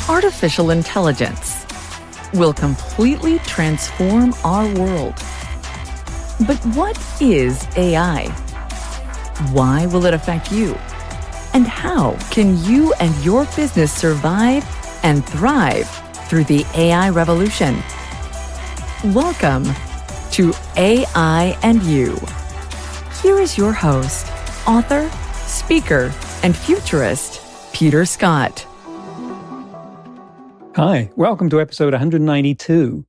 artificial intelligence will completely transform our world. But what is AI? Why will it affect you? And how can you and your business survive and thrive through the AI revolution? Welcome to AI and You. Here is your host, author, speaker, and futurist, Peter Scott. Hi, welcome to episode 192.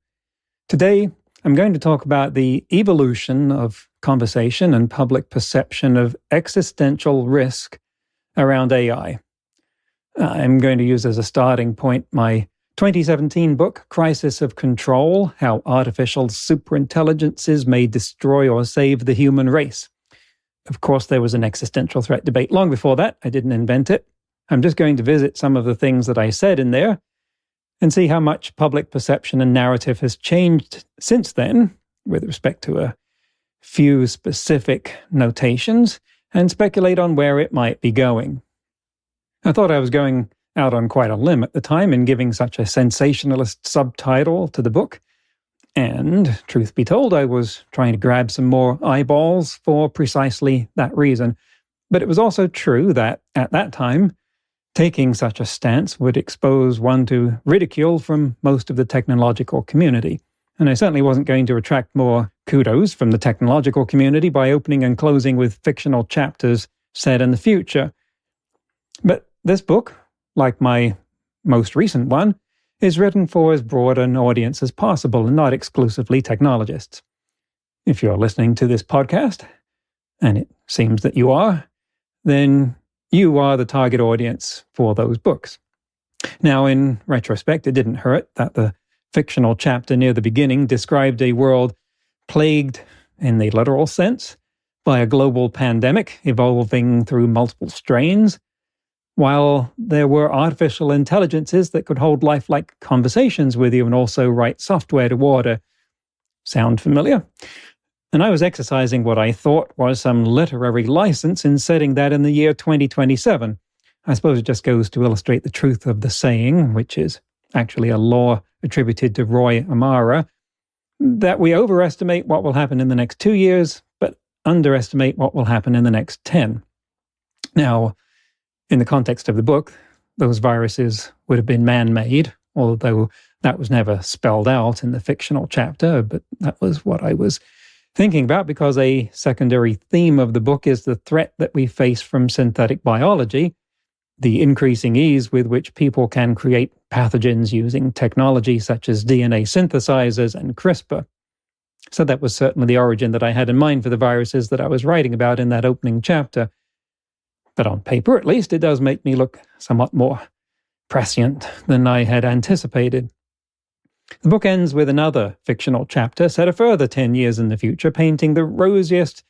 Today, I'm going to talk about the evolution of conversation and public perception of existential risk around AI. I'm going to use as a starting point my 2017 book, Crisis of Control: How Artificial Superintelligences May Destroy or Save the Human Race. Of course, there was an existential threat debate long before that. I didn't invent it. I'm just going to visit some of the things that I said in there and see how much public perception and narrative has changed since then with respect to a few specific notations and speculate on where it might be going. I thought I was going out on quite a limb at the time in giving such a sensationalist subtitle to the book. And, truth be told, I was trying to grab some more eyeballs for precisely that reason. But it was also true that, at that time, taking such a stance would expose one to ridicule from most of the technological community. And I certainly wasn't going to attract more kudos from the technological community by opening and closing with fictional chapters set in the future. But this book, like my most recent one, is written for as broad an audience as possible and not exclusively technologists. If you're listening to this podcast, and it seems that you are, then you are the target audience for those books. Now, in retrospect, it didn't hurt that the fictional chapter near the beginning described a world plagued, in the literal sense, by a global pandemic evolving through multiple strains, while there were artificial intelligences that could hold lifelike conversations with you and also write software to order. Sound familiar? And I was exercising what I thought was some literary license in setting that in the year 2027. I suppose it just goes to illustrate the truth of the saying, which is actually a law attributed to Roy Amara, that we overestimate what will happen in the next 2 years, but underestimate what will happen in the next 10. Now, in the context of the book, those viruses would have been man-made, although that was never spelled out in the fictional chapter, but that was what I was thinking about because a secondary theme of the book is the threat that we face from synthetic biology, the increasing ease with which people can create pathogens using technology such as DNA synthesizers and CRISPR. So that was certainly the origin that I had in mind for the viruses that I was writing about in that opening chapter. But on paper, at least, it does make me look somewhat more prescient than I had anticipated. The book ends with another fictional chapter set a further 10 years in the future, painting the rosiest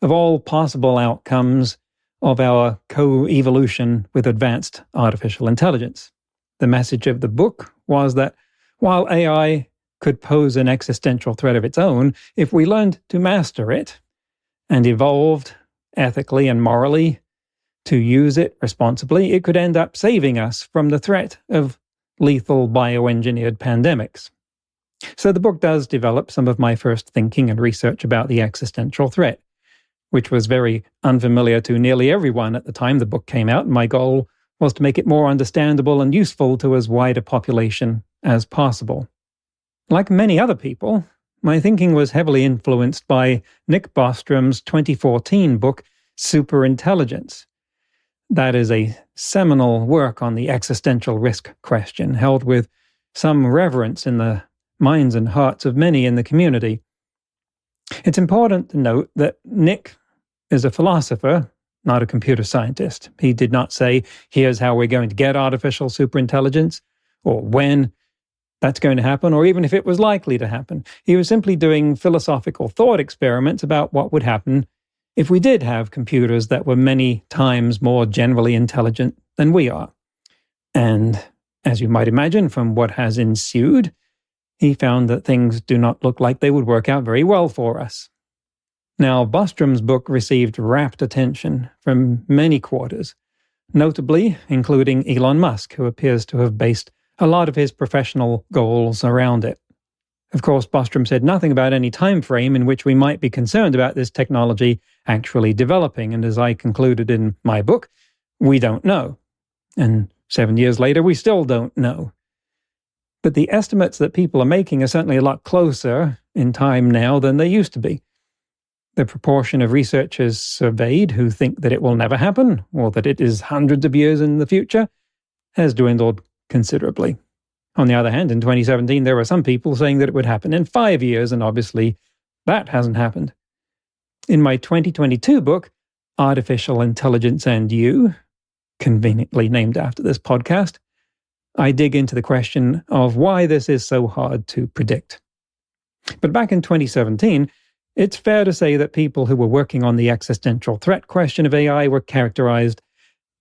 of all possible outcomes of our co-evolution with advanced artificial intelligence. The message of the book was that while AI could pose an existential threat of its own, if we learned to master it and evolved ethically and morally to use it responsibly, it could end up saving us from the threat of lethal bioengineered pandemics. So the book does develop some of my first thinking and research about the existential threat, which was very unfamiliar to nearly everyone at the time the book came out, and my goal was to make it more understandable and useful to as wide a population as possible. Like many other people, my thinking was heavily influenced by Nick Bostrom's 2014 book, Superintelligence. That is a seminal work on the existential risk question, held with some reverence in the minds and hearts of many in the community. It's important to note that Nick is a philosopher, not a computer scientist. He did not say, here's how we're going to get artificial superintelligence, or when that's going to happen, or even if it was likely to happen. He was simply doing philosophical thought experiments about what would happen if we did have computers that were many times more generally intelligent than we are. And as you might imagine from what has ensued, he found that things do not look like they would work out very well for us. Now, Bostrom's book received rapt attention from many quarters, notably including Elon Musk, who appears to have based a lot of his professional goals around it. Of course, Bostrom said nothing about any time frame in which we might be concerned about this technology actually developing, and as I concluded in my book, we don't know. And 7 years later, we still don't know. But the estimates that people are making are certainly a lot closer in time now than they used to be. The proportion of researchers surveyed who think that it will never happen, or that it is hundreds of years in the future, has dwindled considerably. On the other hand, in 2017, there were some people saying that it would happen in 5 years, and obviously that hasn't happened. In my 2022 book, Artificial Intelligence and You, conveniently named after this podcast, I dig into the question of why this is so hard to predict. But back in 2017, it's fair to say that people who were working on the existential threat question of AI were characterized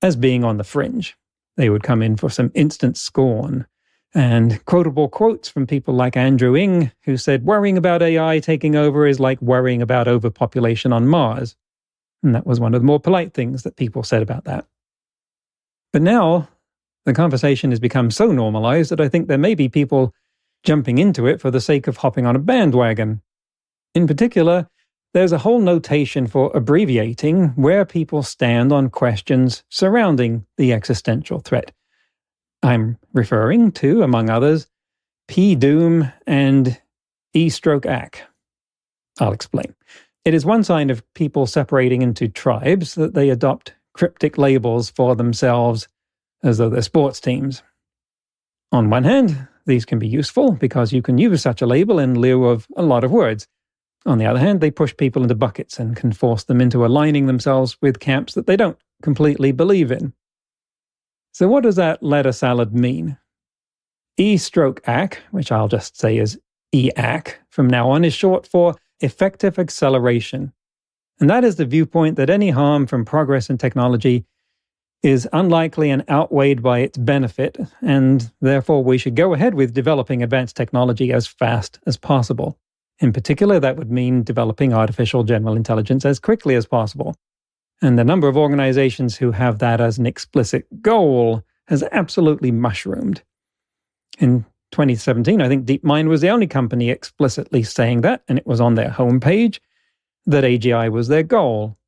as being on the fringe. They would come in for some instant scorn and quotable quotes from people like Andrew Ng, who said, worrying about AI taking over is like worrying about overpopulation on Mars. And that was one of the more polite things that people said about that. But now, the conversation has become so normalized that I think there may be people jumping into it for the sake of hopping on a bandwagon. In particular, there's a whole notation for abbreviating where people stand on questions surrounding the existential threat. I'm referring to, among others, P-Doom and E-Ac. I'll explain. It is one sign of people separating into tribes that they adopt cryptic labels for themselves as though they're sports teams. On one hand, these can be useful because you can use such a label in lieu of a lot of words. On the other hand, they push people into buckets and can force them into aligning themselves with camps that they don't completely believe in. So what does that letter salad mean? E-Ac, which I'll just say is EAC from now on, is short for effective acceleration. And that is the viewpoint that any harm from progress in technology is unlikely and outweighed by its benefit, and therefore we should go ahead with developing advanced technology as fast as possible. In particular, that would mean developing artificial general intelligence as quickly as possible. And the number of organizations who have that as an explicit goal has absolutely mushroomed. In 2017, I think DeepMind was the only company explicitly saying that, and it was on their homepage, that AGI was their goal.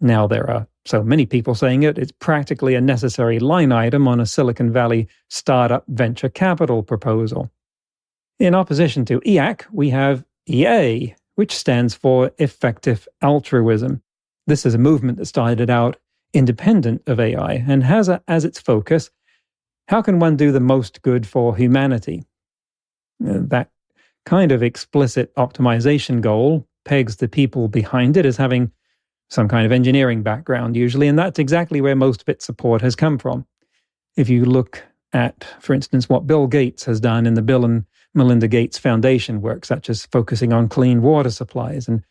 Now there are so many people saying it, it's practically a necessary line item on a Silicon Valley startup venture capital proposal. In opposition to EAC, we have EA, which stands for Effective Altruism. This is a movement that started out independent of AI and has as its focus, how can one do the most good for humanity? That kind of explicit optimization goal pegs the people behind it as having some kind of engineering background usually, and that's exactly where most of its support has come from. If you look at, for instance, what Bill Gates has done in the Bill and Melinda Gates Foundation work, such as focusing on clean water supplies and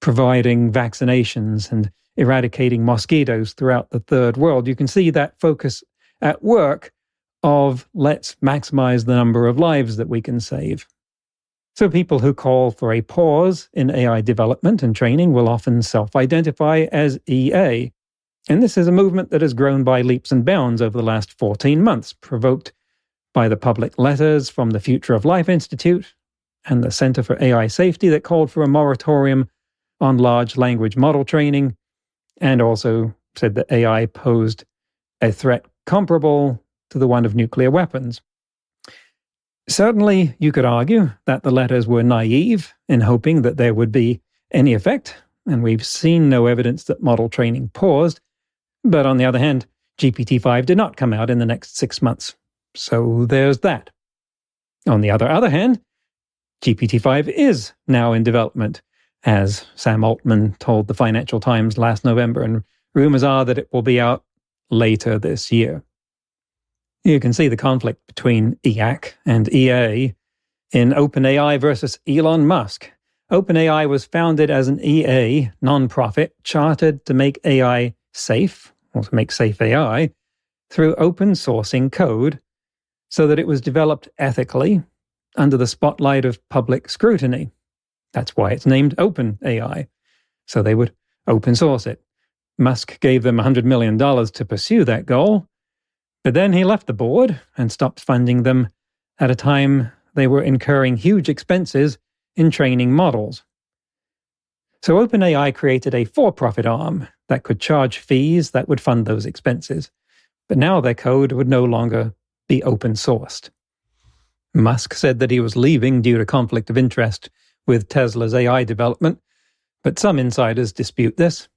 providing vaccinations and eradicating mosquitoes throughout the third world, you can see that focus at work of let's maximize the number of lives that we can save. So people who call for a pause in AI development and training will often self-identify as EA. And this is a movement that has grown by leaps and bounds over the last 14 months, provoked by the public letters from the Future of Life Institute and the Center for AI Safety that called for a moratorium on large language model training, and also said that AI posed a threat comparable to the one of nuclear weapons. Certainly, you could argue that the letters were naive in hoping that there would be any effect, and we've seen no evidence that model training paused. But on the other hand, GPT-5 did not come out in the next 6 months. So there's that. On the other hand, GPT-5 is now in development, as Sam Altman told the Financial Times last November, and rumors are that it will be out later this year. You can see the conflict between EAC and EA in OpenAI versus Elon Musk. OpenAI was founded as an EA nonprofit chartered to make AI safe, or to make safe AI, through open sourcing code so that it was developed ethically under the spotlight of public scrutiny. That's why it's named OpenAI, so they would open source it. Musk gave them $100 million to pursue that goal, But then he left the board and stopped funding them at a time they were incurring huge expenses in training models. So OpenAI created a for-profit arm that could charge fees that would fund those expenses. But now their code would no longer be open-sourced. Musk said that he was leaving due to conflict of interest with Tesla's AI development, but some insiders dispute this.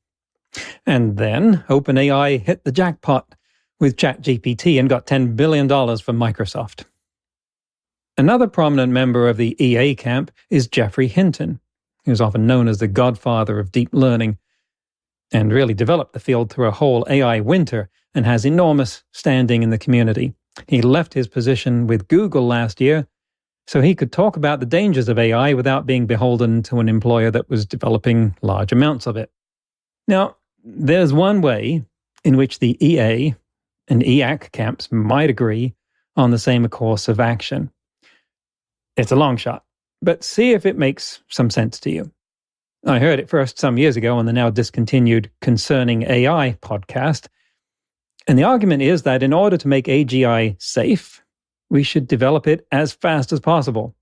And then OpenAI hit the jackpot with ChatGPT and got $10 billion from Microsoft. Another prominent member of the EA camp is Geoffrey Hinton, who's often known as the godfather of deep learning, and really developed the field through a whole AI winter and has enormous standing in the community. He left his position with Google last year so he could talk about the dangers of AI without being beholden to an employer that was developing large amounts of it. Now, there's one way in which the EA and EAC camps might agree on the same course of action. It's a long shot, but see if it makes some sense to you. I heard it first some years ago on the now discontinued Concerning AI podcast, and the argument is that in order to make AGI safe, we should develop it as fast as possible.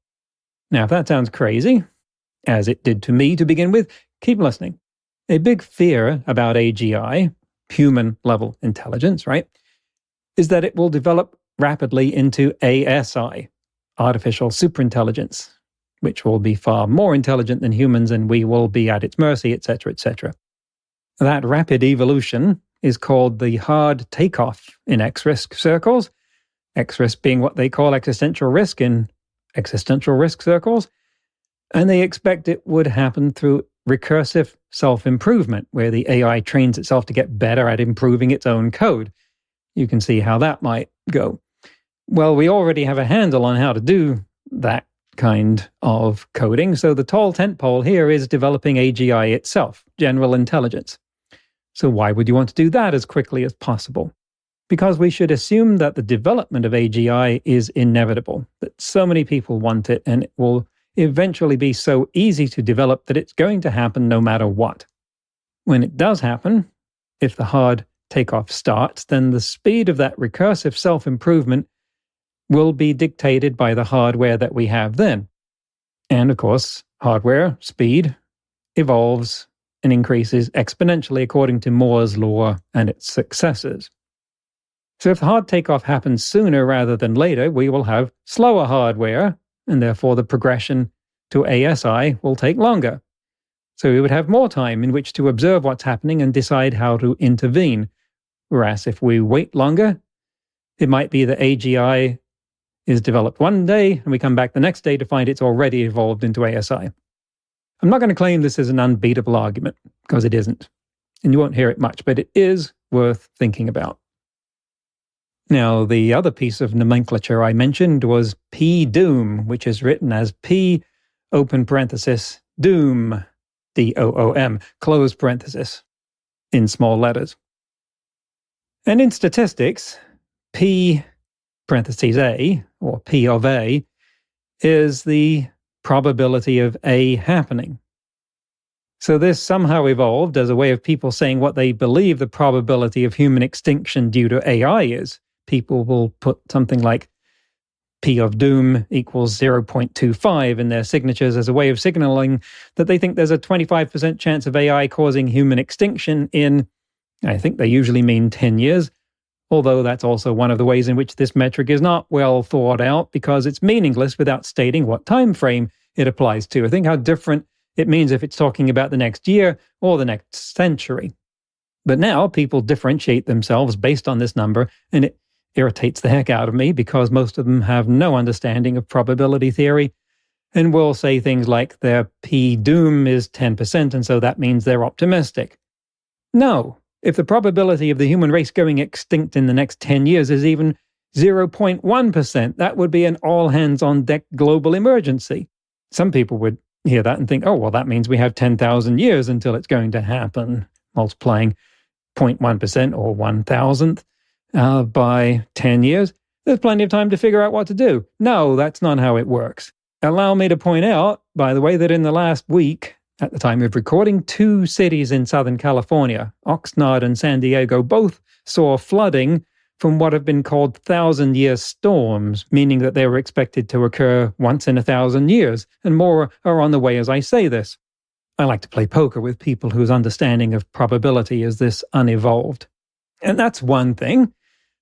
Now, if that sounds crazy, as it did to me to begin with, keep listening. A big fear about AGI, human-level intelligence, right, is that it will develop rapidly into ASI, artificial superintelligence, which will be far more intelligent than humans and we will be at its mercy, etc., etc. That rapid evolution is called the hard takeoff in X-risk circles, X-risk being what they call existential risk in existential risk circles, and they expect it would happen through recursive self-improvement, where the AI trains itself to get better at improving its own code. You can see how that might go. Well, we already have a handle on how to do that kind of coding, so the tall tentpole here is developing AGI itself, general intelligence. So why would you want to do that as quickly as possible? Because we should assume that the development of AGI is inevitable, that so many people want it, and it will eventually be so easy to develop that it's going to happen no matter what. When it does happen, if the hard takeoff starts, then the speed of that recursive self-improvement will be dictated by the hardware that we have then. And of course, hardware speed evolves and increases exponentially according to Moore's law and its successors. So if the hard takeoff happens sooner rather than later, we will have slower hardware, and therefore the progression to ASI will take longer. So we would have more time in which to observe what's happening and decide how to intervene. Whereas if we wait longer, it might be that AGI is developed one day and we come back the next day to find it's already evolved into ASI. I'm not going to claim this is an unbeatable argument, because it isn't. And you won't hear it much, but it is worth thinking about. Now, the other piece of nomenclature I mentioned was P-Doom, which is written as P, open parenthesis, Doom, D-O-O-M, close parenthesis, in small letters. And in statistics, P, parentheses A, or P of A, is the probability of A happening. So this somehow evolved as a way of people saying what they believe the probability of human extinction due to AI is. People will put something like P of doom equals 0.25 in their signatures as a way of signaling that they think there's a 25% chance of AI causing human extinction in, I think they usually mean 10 years, although that's also one of the ways in which this metric is not well thought out because it's meaningless without stating what time frame it applies to. I think how different it means if it's talking about the next year or the next century. But now people differentiate themselves based on this number, and it irritates the heck out of me because most of them have no understanding of probability theory and will say things like their P-doom is 10% and so that means they're optimistic. No, if the probability of the human race going extinct in the next 10 years is even 0.1%, that would be an all-hands-on-deck global emergency. Some people would hear that and think, oh, well, that means we have 10,000 years until it's going to happen, multiplying 0.1% or 1,000th. By 10 years, there's plenty of time to figure out what to do. No, that's not how it works. Allow me to point out, by the way, that in the last week, at the time of recording, 2 cities in Southern California, Oxnard and San Diego, both saw flooding from what have been called 1,000-year storms, meaning that they were expected to occur once in 1,000 years, and more are on the way as I say this. I like to play poker with people whose understanding of probability is this unevolved. And that's one thing,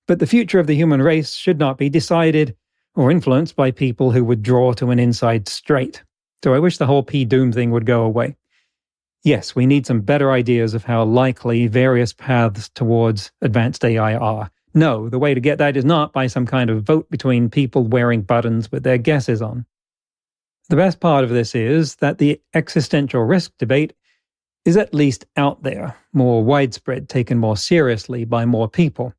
but the future of the human race should not be decided or influenced by people who would draw to an inside straight. So I wish the whole P-doom thing would go away. Yes, we need some better ideas of how likely various paths towards advanced AI are. No, the way to get that is not by some kind of vote between people wearing buttons with their guesses on. The best part of this is that the existential risk debate is at least out there, more widespread, taken more seriously by more people.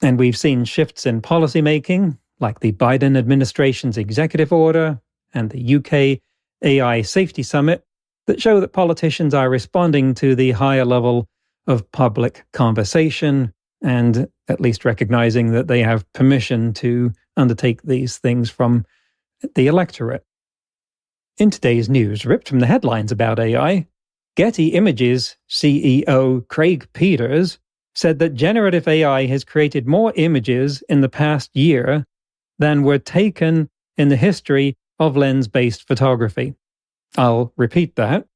And we've seen shifts in policymaking, like the Biden administration's executive order and the UK AI Safety Summit, that show that politicians are responding to the higher level of public conversation and at least recognizing that they have permission to undertake these things from the electorate. In today's news, ripped from the headlines about AI, Getty Images CEO Craig Peters said that generative AI has created more images in the past year than were taken in the history of lens-based photography. I'll repeat that.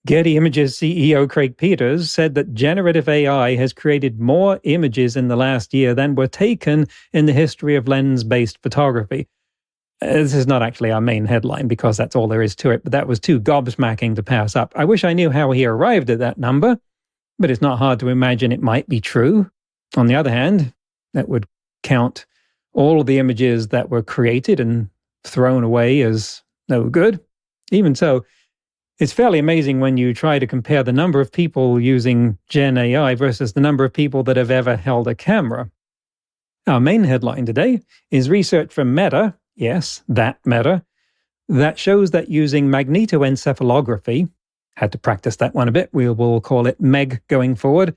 Getty Images CEO Craig Peters said that generative AI has created more images in the last year than were taken in the history of lens-based photography. This is not actually our main headline because that's all there is to it, but that was too gobsmacking to pass up. I wish I knew how he arrived at that number, but it's not hard to imagine it might be true. On the other hand, that would count all of the images that were created and thrown away as no good. Even so, it's fairly amazing when you try to compare the number of people using Gen AI versus the number of people that have ever held a camera. Our main headline today is research from Meta, yes, that Meta, that shows that using magnetoencephalography, had to practice that one a bit, we'll call it MEG going forward,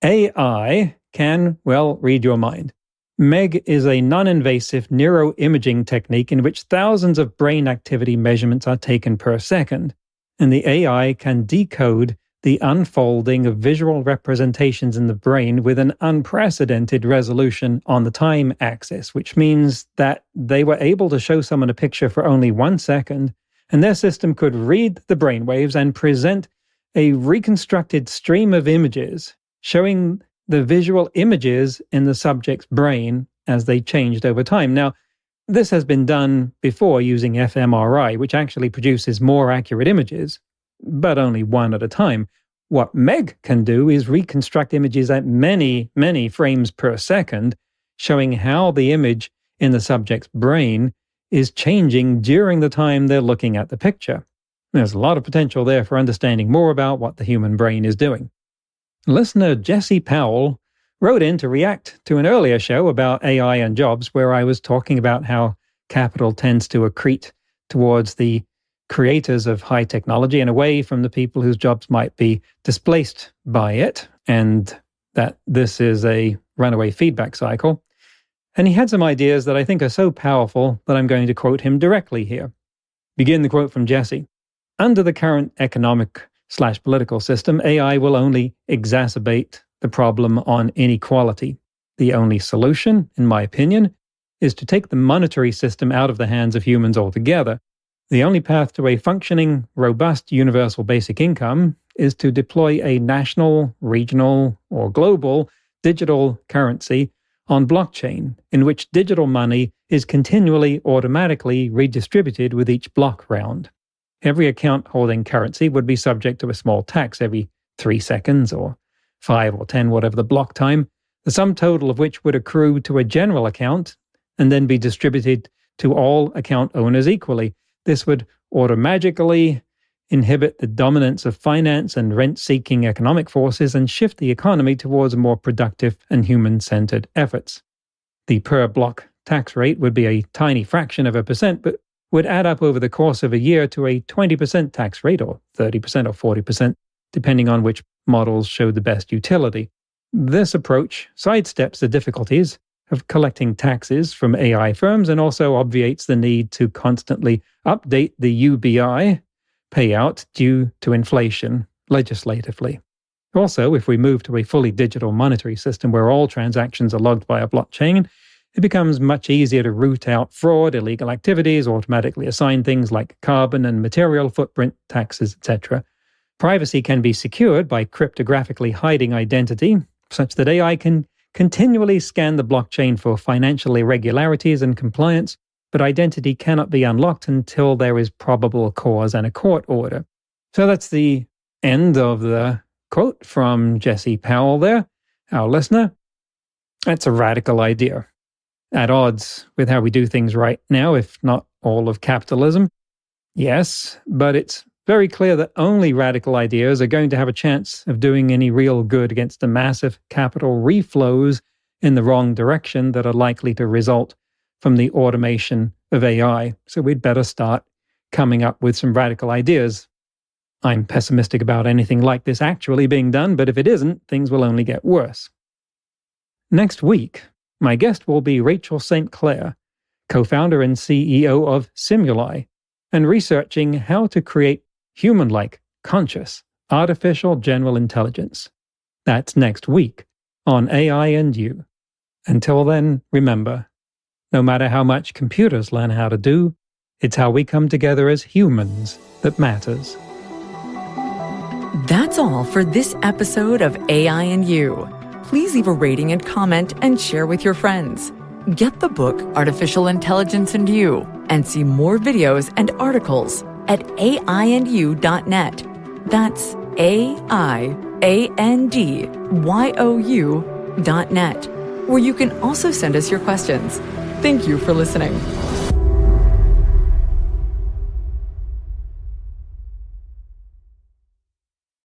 AI can, well, read your mind. MEG is a non-invasive neuroimaging technique in which thousands of brain activity measurements are taken per second, and the AI can decode the unfolding of visual representations in the brain with an unprecedented resolution on the time axis, which means that they were able to show someone a picture for only 1 second, and their system could read the brainwaves and present a reconstructed stream of images showing the visual images in the subject's brain as they changed over time. Now, this has been done before using fMRI, which actually produces more accurate images, but only one at a time. What MEG can do is reconstruct images at many, many frames per second, showing how the image in the subject's brain is changing during the time they're looking at the picture. There's a lot of potential there for understanding more about what the human brain is doing. Listener Jesse Powell wrote in to react to an earlier show about AI and jobs where I was talking about how capital tends to accrete towards the creators of high technology and away from the people whose jobs might be displaced by it, and that this is a runaway feedback cycle. And he had some ideas that I think are so powerful that I'm going to quote him directly here. Begin the quote from Jesse. Under the current economic/political system, AI will only exacerbate the problem on inequality. The only solution, in my opinion, is to take the monetary system out of the hands of humans altogether. The only path to a functioning, robust, universal basic income is to deploy a national, regional, or global digital currency on blockchain, in which digital money is continually automatically redistributed with each block round. Every account holding currency would be subject to a small tax every 3 seconds or 5 or 10, whatever the block time, the sum total of which would accrue to a general account and then be distributed to all account owners equally. This would automatically inhibit the dominance of finance and rent-seeking economic forces and shift the economy towards more productive and human-centered efforts. The per-block tax rate would be a tiny fraction of a percent, but would add up over the course of a year to a 20% tax rate, or 30% or 40%, depending on which models show the best utility. This approach sidesteps the difficulties of collecting taxes from AI firms and also obviates the need to constantly update the UBI payout due to inflation legislatively. Also, if we move to a fully digital monetary system where all transactions are logged by a blockchain, it becomes much easier to root out fraud, illegal activities, automatically assign things like carbon and material footprint, taxes, etc. Privacy can be secured by cryptographically hiding identity, such that AI can continually scan the blockchain for financial irregularities and compliance, but identity cannot be unlocked until there is probable cause and a court order. So that's the end of the quote from Jesse Powell there, our listener. That's a radical idea. At odds with how we do things right now, if not all of capitalism. Yes, but it's very clear that only radical ideas are going to have a chance of doing any real good against the massive capital reflows in the wrong direction that are likely to result from the automation of AI. So we'd better start coming up with some radical ideas. I'm pessimistic about anything like this actually being done, but if it isn't, things will only get worse. Next week, my guest will be Rachel St. Clair, co-founder and CEO of Simuli, and researching how to create human-like, conscious, artificial general intelligence. That's next week on AI and You. Until then, remember, no matter how much computers learn how to do, it's how we come together as humans that matters. That's all for this episode of AI and You. Please leave a rating and comment and share with your friends. Get the book Artificial Intelligence and You and see more videos and articles at aiandyou.net. That's aiandyou.net, where you can also send us your questions. Thank you for listening.